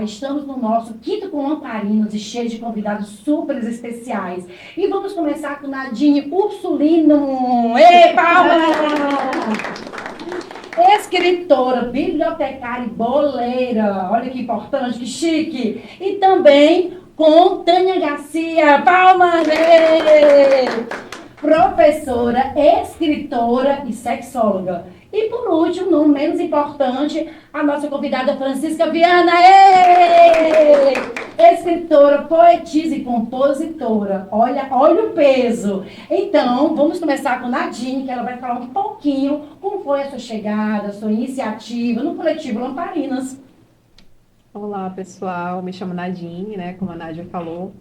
estamos no nosso Quinto com Lamparinos e cheio de convidados super especiais. E vamos começar com Nadine Ursulino. Ei, palmas! Escritora, bibliotecária e boleira. Olha que importante, que chique. E também com Tânia Garcia. Palmas! Professora, escritora e sexóloga. E por último, não menos importante, a nossa convidada Francisca Viana. Escritora, poetisa e compositora. Olha o peso. Então, vamos começar com Nadine, que ela vai falar um pouquinho como foi a sua chegada, a sua iniciativa no Coletivo Lamparinas. Olá, pessoal. Me chamo Nadine, né? Como a Nádia falou.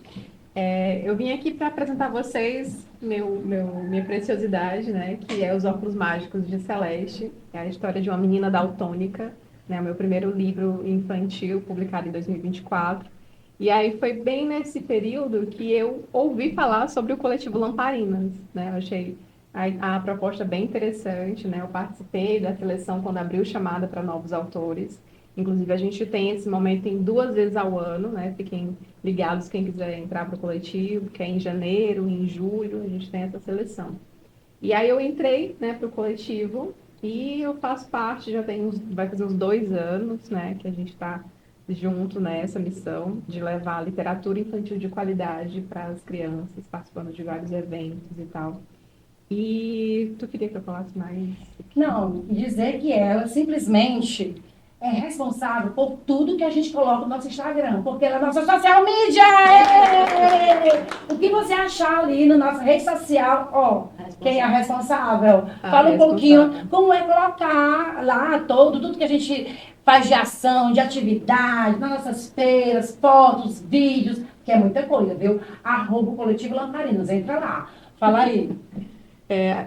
Eu vim aqui para apresentar a vocês minha preciosidade, né? Que é Os Óculos Mágicos de Celeste. É a história de uma menina daltônica, né? O meu primeiro livro infantil, publicado em 2024. E aí foi bem nesse período que eu ouvi falar sobre o Coletivo Lamparinas, né? Eu achei a proposta bem interessante, né? Eu participei da seleção quando abriu chamada para novos autores. Inclusive, a gente tem esse momento em 2 vezes ao ano, né? Fiquem ligados quem quiser entrar para o coletivo, que é em janeiro, em julho, a gente tem essa seleção. E aí eu entrei, né, para o coletivo e eu faço parte, vai fazer uns 2 anos, né, que a gente está junto nessa missão de levar a literatura infantil de qualidade para as crianças, participando de vários eventos e tal. E tu queria que eu falasse mais? Não, dizer que ela simplesmente é responsável por tudo que a gente coloca no nosso Instagram, porque ela é nossa social media! O que você achar ali na nossa rede social, ó, quem é a responsável? Fala um pouquinho como é colocar lá tudo que a gente faz de ação, de atividade, nas nossas feiras, fotos, vídeos, que é muita coisa, viu? @Coletivo Lamparinas, entra lá. Fala aí.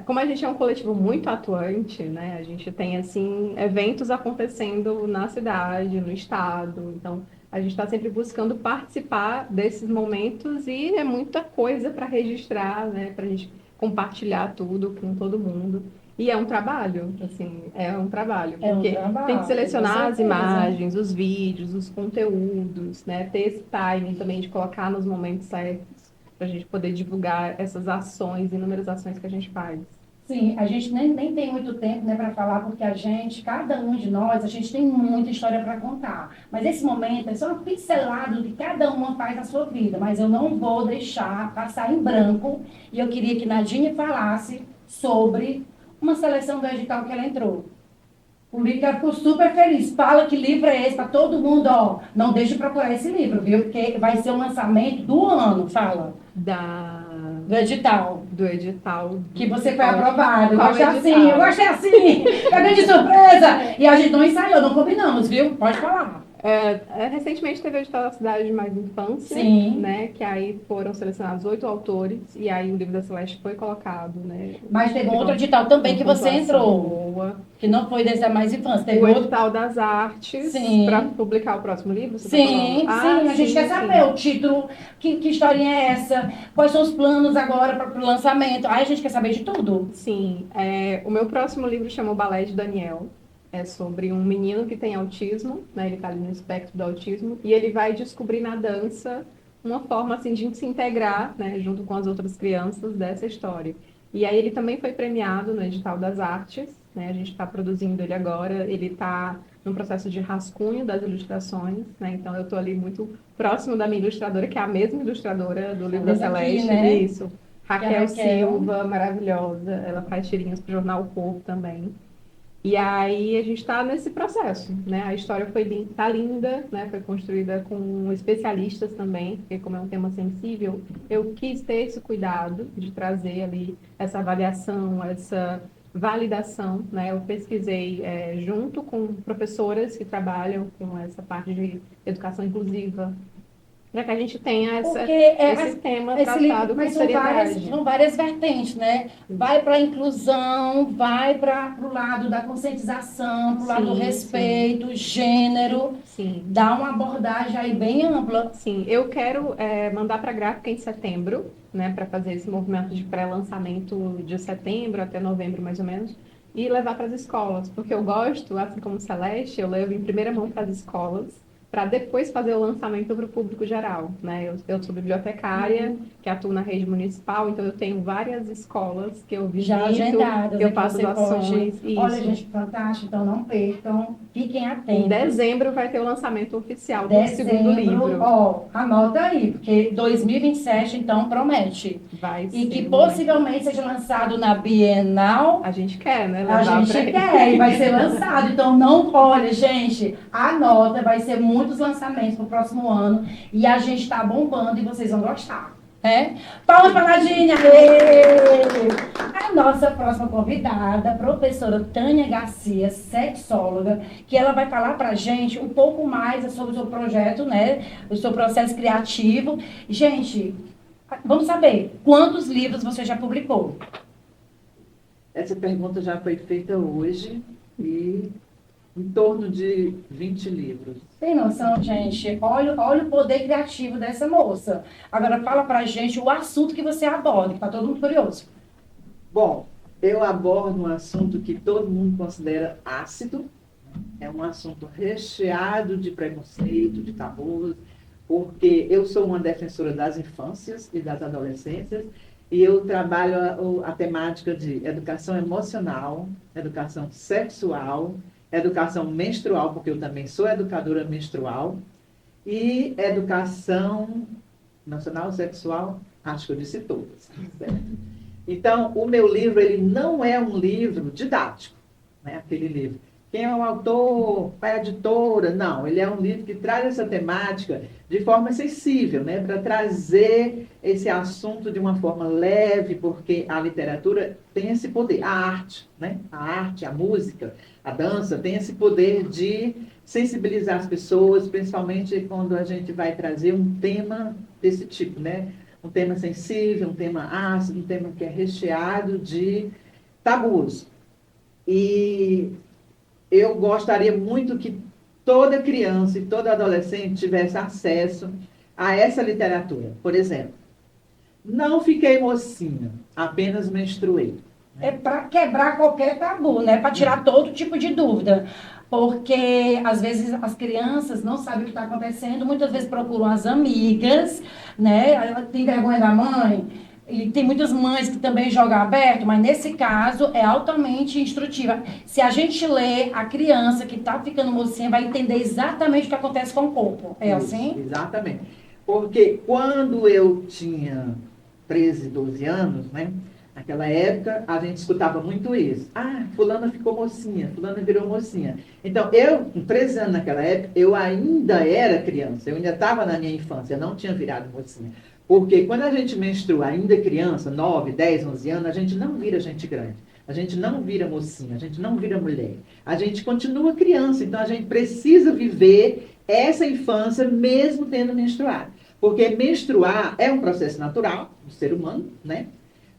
Como a gente é um coletivo muito atuante, né? A gente tem, assim, eventos acontecendo na cidade, no estado. Então, a gente está sempre buscando participar desses momentos e é muita coisa para registrar, né? Para a gente compartilhar tudo com todo mundo. E é um trabalho, assim, porque tem que selecionar as imagens, os vídeos, os conteúdos, né? Ter esse timing também de colocar nos momentos certos para a gente poder divulgar essas ações, inúmeras ações que a gente faz. Sim, a gente nem tem muito tempo, né, para falar, porque cada um de nós, a gente tem muita história para contar. Mas esse momento é só uma pincelada do que cada uma faz na sua vida, mas eu não vou deixar passar em branco. E eu queria que Nadine falasse sobre uma seleção do edital que ela entrou. O livro que ela ficou super feliz. Fala que livro é esse para todo mundo, ó. Não deixe de procurar esse livro, viu? Porque vai ser o lançamento do ano, fala. Do edital. Do edital. Que você foi aprovado. Eu gostei assim, eu gostei assim. Cadê de surpresa? E a gente não ensaiou, não combinamos, viu? Pode falar. Recentemente teve o edital da Cidade de Mais Infância, Sim. Né? Que aí foram selecionados 8 autores e aí o livro da Celeste foi colocado, né? Mas teve um outro edital também que você entrou. Boa. Que não foi desse da Mais Infância. Teve o edital das artes para publicar o próximo livro? Sim, a gente quer saber o título, que historinha é essa, quais são os planos agora para o lançamento. Aí a gente quer saber de tudo. Sim, o meu próximo livro chama O Balé de Daniel. É sobre um menino que tem autismo, né? Ele está ali no espectro do autismo, e ele vai descobrir na dança uma forma assim, de se integrar, né? Junto com as outras crianças dessa história. E aí ele também foi premiado no edital das artes, né? A gente está produzindo ele agora, ele está no processo de rascunho das ilustrações, né? Então eu estou ali muito próximo da minha ilustradora, que é a mesma ilustradora do livro da Celeste, né? Isso. Raquel Silva, maravilhosa, ela faz tirinhas para o jornal O Corpo também. E aí a gente está nesse processo, né? A história tá linda, né? Foi construída com especialistas também, porque como é um tema sensível, eu quis ter esse cuidado de trazer ali essa avaliação, essa validação, né? Eu pesquisei junto com professoras que trabalham com essa parte de educação inclusiva, para que a gente tenha esse tema tratado com seriedade. São várias vertentes, né? Vai para a inclusão, vai para o lado da conscientização, para o lado do respeito, gênero. Sim. Dá uma abordagem aí bem ampla. Sim, eu quero mandar para a gráfica em setembro, né? Para fazer esse movimento de pré-lançamento de setembro até novembro, mais ou menos. E levar para as escolas, porque eu gosto, assim como Celeste, eu levo em primeira mão para as escolas, para depois fazer o lançamento para o público geral, né? Eu sou bibliotecária, que atuo na rede municipal, então eu tenho várias escolas que eu visito, Já agendadas, que eu que faço você as ações. pode. Olha, Isso. gente, fantástico, então não percam, fiquem Em atentos. dezembro vai ter o lançamento oficial do segundo Dezembro, livro. ó, anota aí, porque 2027, então, promete. Vai E que ser possivelmente seja lançado na Bienal. A gente quer, né? A levar gente pra quer e vai ser lançado. Então, não, olha, gente, anota, vai ser muitos lançamentos pro próximo ano. E a gente tá bombando e vocês vão gostar. Palmas para a Nadine! A nossa próxima convidada, a professora Tânia Garcia, sexóloga, que ela vai falar para a gente um pouco mais sobre o seu projeto, né? O seu processo criativo. Gente, vamos saber, quantos livros você já publicou? Essa pergunta já foi feita hoje e em torno de 20 livros. Tem noção, gente? Olha o poder criativo dessa moça. Agora fala pra gente o assunto que você aborda, que tá todo mundo curioso. Bom, eu abordo um assunto que todo mundo considera ácido. É um assunto recheado de preconceito, de tabus, porque eu sou uma defensora das infâncias e das adolescências e eu trabalho a temática de educação emocional, educação sexual, educação menstrual, porque eu também sou educadora menstrual, e educação emocional, sexual, acho que eu disse todas, certo? Então, o meu livro, ele não é um livro didático, né? Aquele livro. Quem é o autor? Qual é a editora? Não, ele é um livro que traz essa temática de forma sensível, né? Para trazer esse assunto de uma forma leve, porque a literatura tem esse poder, a arte, né? A arte, a música, a dança tem esse poder de sensibilizar as pessoas, principalmente quando a gente vai trazer um tema desse tipo, né? Um tema sensível, um tema ácido, um tema que é recheado de tabus. E eu gostaria muito que toda criança e todo adolescente tivesse acesso a essa literatura. Por exemplo, não fiquei mocinha, apenas menstruei. É para quebrar qualquer tabu, né? Para tirar todo tipo de dúvida. Porque, às vezes, as crianças não sabem o que está acontecendo, muitas vezes procuram as amigas, né? Ela tem vergonha da mãe, e tem muitas mães que também jogam aberto, mas nesse caso é altamente instrutiva. Se a gente lê, a criança que está ficando mocinha vai entender exatamente o que acontece com o corpo. É Isso, assim? exatamente. Porque quando eu tinha 13, 12 anos, né? Naquela época, a gente escutava muito isso. Ah, fulana ficou mocinha, fulana virou mocinha. Então, eu, com 13 anos naquela época, eu ainda era criança, eu ainda estava na minha infância, eu não tinha virado mocinha. Porque quando a gente menstrua ainda criança, 9, 10, 11 anos, a gente não vira gente grande. A gente não vira mocinha, a gente não vira mulher. A gente continua criança, então a gente precisa viver essa infância mesmo tendo menstruado. Porque menstruar é um processo natural do ser humano, né?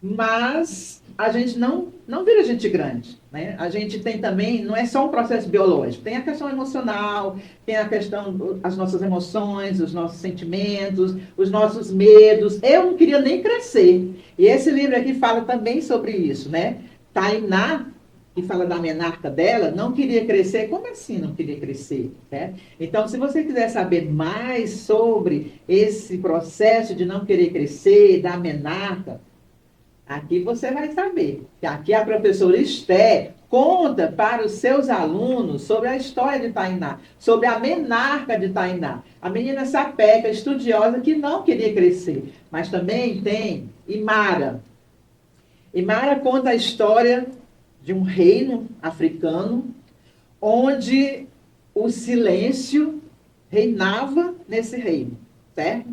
Mas a gente não vira gente grande, né? A gente tem também, não é só um processo biológico, tem a questão emocional, tem a questão, as nossas emoções, os nossos sentimentos, os nossos medos. Eu não queria nem crescer. E esse livro aqui fala também sobre isso, né? Tainá, que fala da menarca dela, não queria crescer. Como assim não queria crescer? Né? Então, se você quiser saber mais sobre esse processo de não querer crescer, da menarca, aqui você vai saber. Aqui a professora Esté conta para os seus alunos sobre a história de Tainá, sobre a menarca de Tainá. A menina sapeca, estudiosa, que não queria crescer. Mas também tem Imara. Imara conta a história de um reino africano onde o silêncio reinava nesse reino, certo?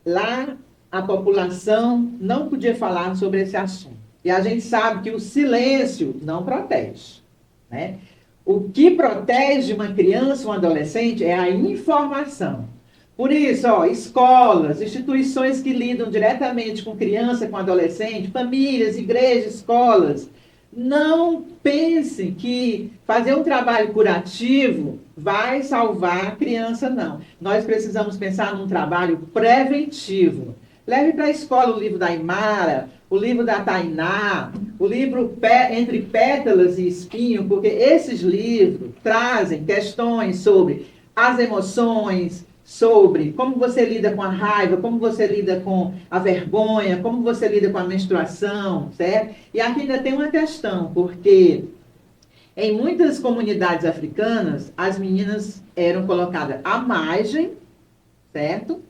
Lá a população não podia falar sobre esse assunto. E a gente sabe que o silêncio não protege, né? O que protege uma criança, um adolescente, é a informação. Por isso, escolas, instituições que lidam diretamente com criança, com adolescente, famílias, igrejas, escolas, não pensem que fazer um trabalho curativo vai salvar a criança, não. Nós precisamos pensar num trabalho preventivo. Leve para a escola o livro da Imara, o livro da Tainá, o livro Entre Pétalas e Espinho, porque esses livros trazem questões sobre as emoções, sobre como você lida com a raiva, como você lida com a vergonha, como você lida com a menstruação, certo? E aqui ainda tem uma questão, porque em muitas comunidades africanas, as meninas eram colocadas à margem, certo?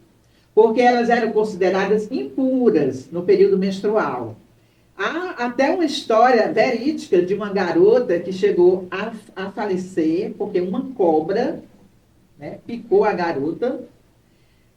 Porque elas eram consideradas impuras no período menstrual. Há até uma história verídica de uma garota que chegou a falecer porque uma cobra, né, picou a garota.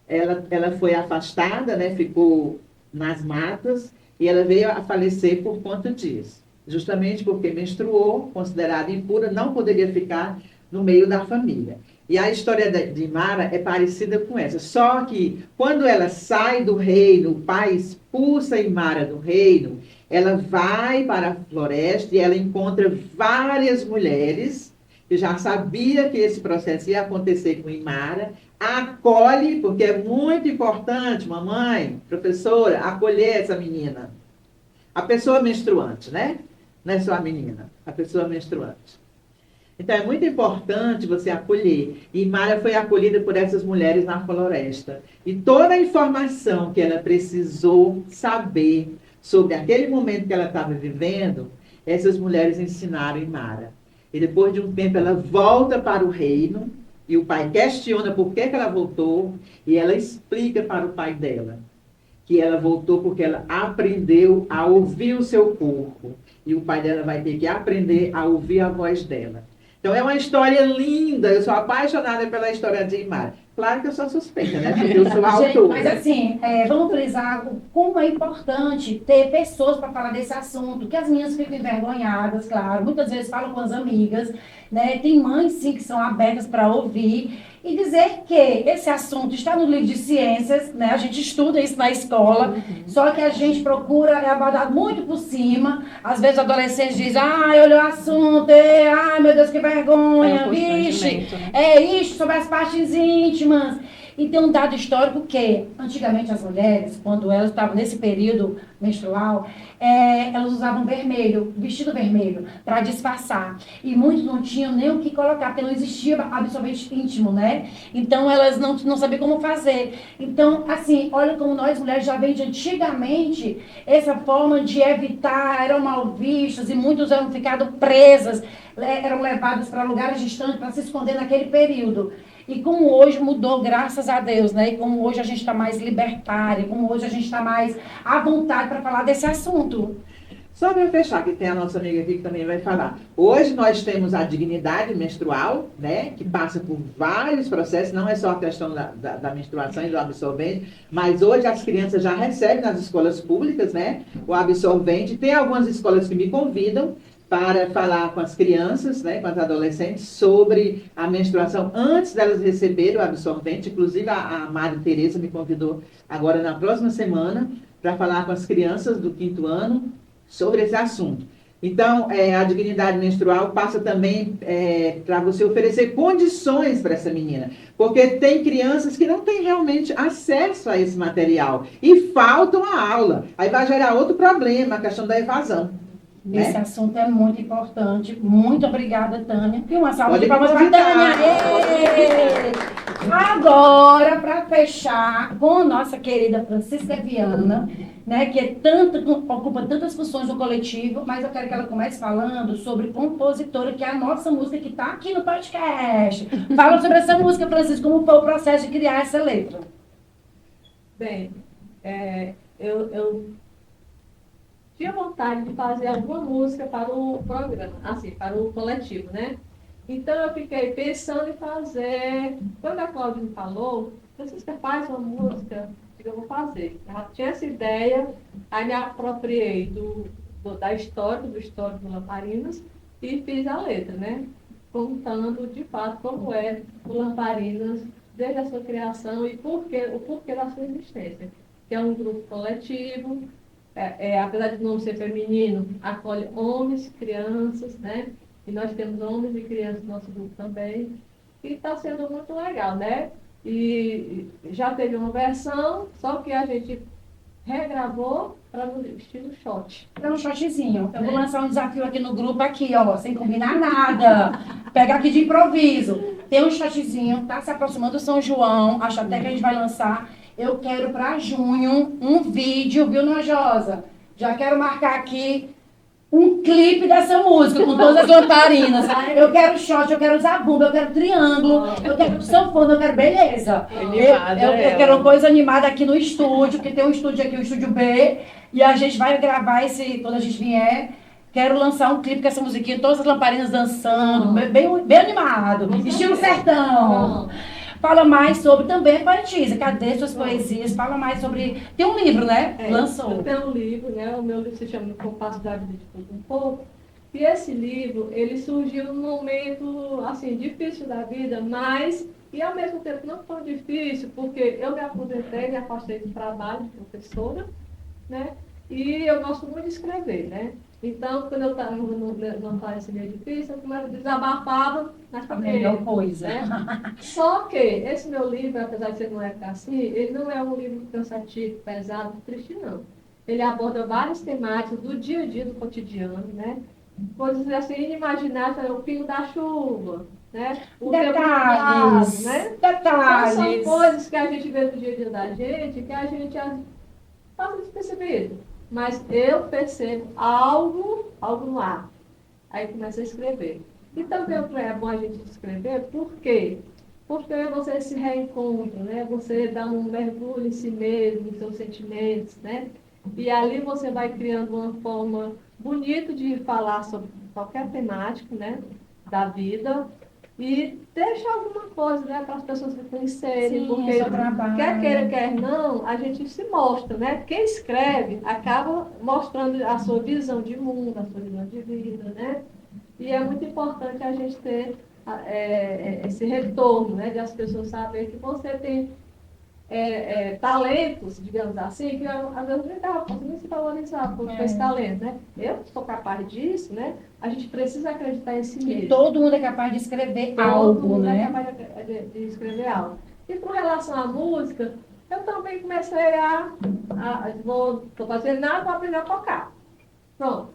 Ela foi afastada, né, ficou nas matas e ela veio a falecer por conta disso. Justamente porque menstruou, considerada impura, não poderia ficar no meio da família. E a história de Mara é parecida com essa. Só que quando ela sai do reino, o pai expulsa Mara do reino, ela vai para a floresta e ela encontra várias mulheres que já sabia que esse processo ia acontecer com Mara, acolhe, porque é muito importante, mamãe, professora, acolher essa menina. A pessoa menstruante, né? Não é só a menina, a pessoa menstruante. Então, é muito importante você acolher. E Mara foi acolhida por essas mulheres na floresta. E toda a informação que ela precisou saber sobre aquele momento que ela estava vivendo, essas mulheres ensinaram em Mara. E depois de um tempo, ela volta para o reino. E o pai questiona por que ela voltou. E ela explica para o pai dela que ela voltou porque ela aprendeu a ouvir o seu corpo. E o pai dela vai ter que aprender a ouvir a voz dela. Então, é uma história linda. Eu sou apaixonada pela história de Mara. Claro que eu sou suspeita, né? Porque eu sou a autora. Mas assim, vamos frisar como é importante ter pessoas para falar desse assunto, que as meninas ficam envergonhadas, claro. Muitas vezes falam com as amigas, né? Tem mães, sim, que são abertas para ouvir. E dizer que esse assunto está no livro de ciências, né? A gente estuda isso na escola, só que a gente procura abordar muito por cima. Às vezes os adolescentes dizem, olha o assunto, ai meu Deus, que vergonha, vixe, né? é isso, sobre as partes íntimas. E tem um dado histórico que, antigamente as mulheres, quando elas estavam nesse período menstrual, elas usavam vermelho, vestido vermelho, para disfarçar. E muitos não tinham nem o que colocar, porque não existia absorvente íntimo, né? Então elas não sabiam como fazer. Então, assim, olha como nós mulheres já vem de antigamente essa forma de evitar, eram mal vistas e muitos eram ficado presas, eram levadas para lugares distantes para se esconder naquele período. E como hoje mudou, graças a Deus, né? E como hoje a gente está mais libertária, como hoje a gente está mais à vontade para falar desse assunto. Só para fechar, que tem a nossa amiga aqui que também vai falar. Hoje nós temos a dignidade menstrual, né? Que passa por vários processos, não é só a questão da menstruação e do absorvente, mas hoje as crianças já recebem nas escolas públicas, né? O absorvente. Tem algumas escolas que me convidam para falar com as crianças, né, com as adolescentes, sobre a menstruação antes delas receberem o absorvente. Inclusive, a Maria Tereza me convidou agora na próxima semana para falar com as crianças do 5º ano sobre esse assunto. Então, a dignidade menstrual passa também para você oferecer condições para essa menina. Porque tem crianças que não têm realmente acesso a esse material e faltam a aula. Aí vai gerar outro problema, a questão da evasão. Esse assunto é muito importante. Muito obrigada, Tânia. E uma salva de Pode palmas para a Tânia. Agora, para fechar com nossa querida Francisca Viana, né, que ocupa tantas funções no coletivo, mas eu quero que ela comece falando sobre Compositora, que é a nossa música que está aqui no podcast. Fala sobre essa música, Francisca, como foi o processo de criar essa letra. Bem, eu tinha vontade de fazer alguma música para o programa, assim, para o coletivo, né? Então eu fiquei pensando em fazer. Quando a Cláudia me falou, Francisca, faz uma música, eu vou fazer. Eu já tinha essa ideia, aí me apropriei da história, do histórico do Lamparinas e fiz a letra, né? Contando de fato como é o Lamparinas desde a sua criação e o porquê da sua existência. Que é um grupo coletivo. Apesar de não ser feminino, acolhe homens, crianças, né? E nós temos homens e crianças no nosso grupo também. E está sendo muito legal, né? E já teve uma versão, só que a gente regravou para no estilo shot. É um shotzinho. Eu vou lançar um desafio aqui no grupo, aqui, ó, sem combinar nada. Pega aqui de improviso. tem um shotzinho, tá se aproximando do São João, acho até que a gente vai lançar. Eu quero para junho um vídeo, viu, Nojosa? Já quero marcar aqui um clipe dessa música, com todas as lamparinas. Eu quero shot, eu quero zabumba, eu quero triângulo, eu quero sanfona, eu quero beleza. Eu quero uma coisa animada aqui no estúdio, que tem um estúdio aqui, o estúdio B, e a gente vai gravar quando a gente vier. Quero lançar um clipe com essa musiquinha, todas as lamparinas dançando, bem animado, estilo sertão. Fala mais sobre também, poetisa. Cadê suas poesias? Fala mais sobre... Tem um livro, né? Lançou. Eu tenho um livro, né? O meu livro se chama No Compasso da Vida de Pouco em Pouco. E esse livro, ele surgiu num momento, assim, difícil da vida, mas... E ao mesmo tempo não tão difícil, porque eu me aposentei, me afastei do trabalho de professora, né? E eu gosto muito de escrever, né? Então, quando eu estava numa fase meio difícil, eu desabafava nas paredes. Melhor coisa. Né? Só que esse meu livro, apesar de ser numa época assim, ele não é um livro cansativo, pesado, triste, não. Ele aborda várias temáticas do dia a dia, do cotidiano, né? Coisas assim inimagináveis, o pingo da chuva, né? O Detalhes, né? Detalhes. Então, são coisas que a gente vê no dia a dia da gente, que a gente passa despercebido. Mas eu percebo algo no ar. Aí começa a escrever. E também é bom a gente escrever, por quê? Porque você se reencontra, né? Você dá um mergulho em si mesmo, em seus sentimentos, né? E ali você vai criando uma forma bonita de falar sobre qualquer temática, né? Da vida. E deixa alguma coisa, né, para as pessoas reconhecerem, porque quer queira, quer não, a gente se mostra, né? Quem escreve acaba mostrando a sua visão de mundo, a sua visão de vida, né? E é muito importante a gente ter esse retorno, né, de as pessoas saberem que você tem talentos, digamos assim, que às vezes não estava conseguindo se valorizar por esse talento, né? Eu sou capaz disso, né? A gente precisa acreditar em si mesmo. E todo mundo é capaz de escrever algo, né? Todo mundo é capaz de escrever algo. E com relação à música, eu também comecei estou fazendo nada para aprender a tocar. Pronto.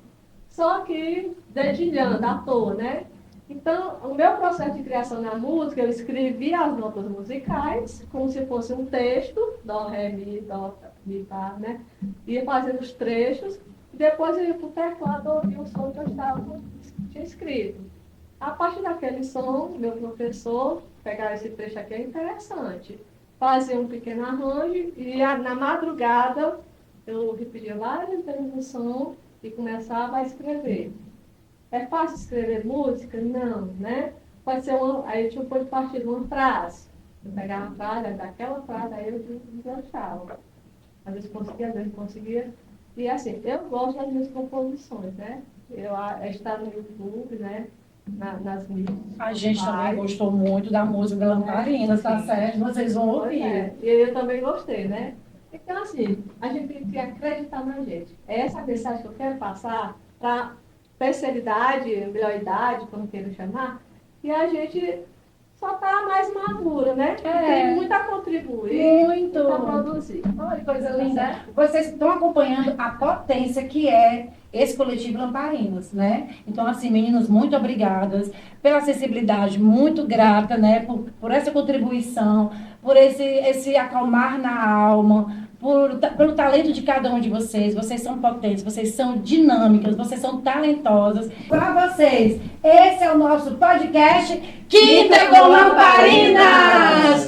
Só que dedilhando à toa, né? Então, o meu processo de criação na música, eu escrevi as notas musicais, como se fosse um texto, dó, ré, mi, dó, mi, fá, né? Ia fazendo os trechos, e depois eu ia para o teclado ouvir o som que eu tinha escrito. A partir daquele som, meu professor, pegar esse trecho aqui é interessante, fazia um pequeno arranjo, e na madrugada eu repetia várias vezes o som e começava a escrever. É fácil escrever música? Não, né? Pode ser aí a gente pode partir de uma frase. Eu pegava a frase, daquela frase, aí eu deslanchava. Às vezes conseguia, às vezes não conseguia. E assim, eu gosto das minhas composições, né? Está no YouTube, né? Nas mídias. A gente também gostou muito da música da Lamparinas, tá certo? Vocês vão ouvir. E eu também gostei, né? Então, assim, a gente tem que acreditar na gente. É essa mensagem que eu quero passar para terceira idade, melhor idade, como queiram chamar, e a gente só está mais madura, né? Tem muito a contribuir para produzir. Olha que coisa linda. Vocês estão acompanhando a potência que é esse coletivo Lamparinas, né? Então, assim, meninas, muito obrigadas pela acessibilidade, muito grata, né? Por essa contribuição, por esse acalmar na alma, pelo talento de cada um de vocês. Vocês são potentes, vocês são dinâmicas, vocês são talentosas. Para vocês, esse é o nosso podcast Quinta com Lamparinas!